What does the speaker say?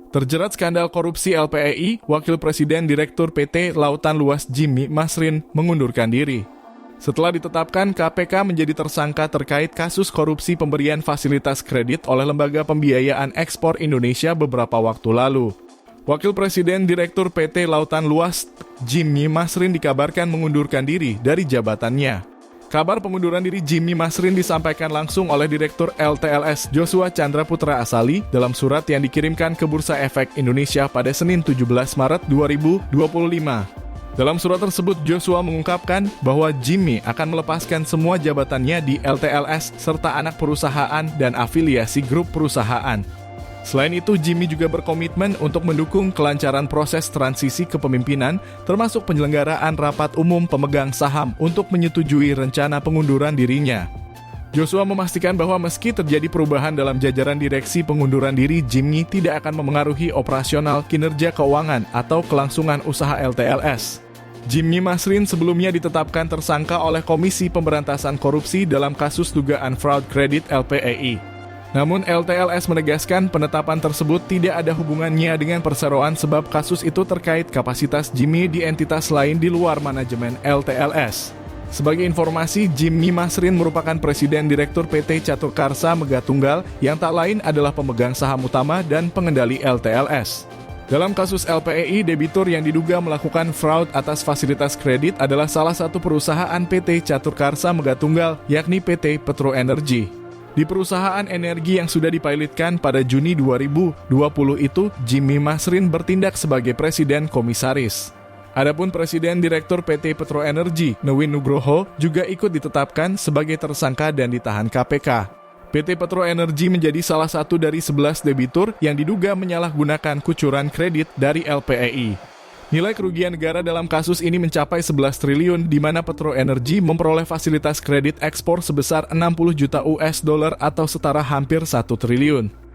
Terjerat skandal korupsi LPEI, Wakil Presiden Direktur PT Lautan Luas Jimmy Masrin mengundurkan diri. Setelah ditetapkan KPK menjadi tersangka terkait kasus korupsi pemberian fasilitas kredit oleh Lembaga Pembiayaan Ekspor Indonesia beberapa waktu lalu. Wakil Presiden Direktur PT Lautan Luas Jimmy Masrin dikabarkan mengundurkan diri dari jabatannya. Kabar pengunduran diri Jimmy Masrin disampaikan langsung oleh Direktur LTLS Joshua Chandra Putra Asali dalam surat yang dikirimkan ke Bursa Efek Indonesia pada Senin 17 Maret 2025. Dalam surat tersebut, Joshua mengungkapkan bahwa Jimmy akan melepaskan semua jabatannya di LTLS serta anak perusahaan dan afiliasi grup perusahaan. Selain itu, Jimmy juga berkomitmen untuk mendukung kelancaran proses transisi kepemimpinan, termasuk penyelenggaraan rapat umum pemegang saham untuk menyetujui rencana pengunduran dirinya. Joshua memastikan bahwa meski terjadi perubahan dalam jajaran direksi, pengunduran diri Jimmy tidak akan memengaruhi operasional kinerja keuangan atau kelangsungan usaha LTLS. Jimmy Masrin sebelumnya ditetapkan tersangka oleh Komisi Pemberantasan Korupsi dalam kasus dugaan fraud kredit LPEI. Namun LTLS menegaskan penetapan tersebut tidak ada hubungannya dengan perseroan sebab kasus itu terkait kapasitas Jimmy di entitas lain di luar manajemen LTLS. Sebagai informasi, Jimmy Masrin merupakan Presiden Direktur PT Catur Karsa Megatunggal yang tak lain adalah pemegang saham utama dan pengendali LTLS. Dalam kasus LPEI, debitur yang diduga melakukan fraud atas fasilitas kredit adalah salah satu perusahaan PT Catur Karsa Megatunggal, yakni PT Petro Energi. Di perusahaan energi yang sudah dipilotkan pada Juni 2020 itu, Jimmy Masrin bertindak sebagai Presiden Komisaris. Adapun Presiden Direktur PT Petro Energi, Newin Nugroho, juga ikut ditetapkan sebagai tersangka dan ditahan KPK. PT Petro Energi menjadi salah satu dari 11 debitur yang diduga menyalahgunakan kucuran kredit dari LPEI. Nilai kerugian negara dalam kasus ini mencapai 11 triliun, di mana Petro Energi memperoleh fasilitas kredit ekspor sebesar 60 juta US dollar atau setara hampir 1 triliun.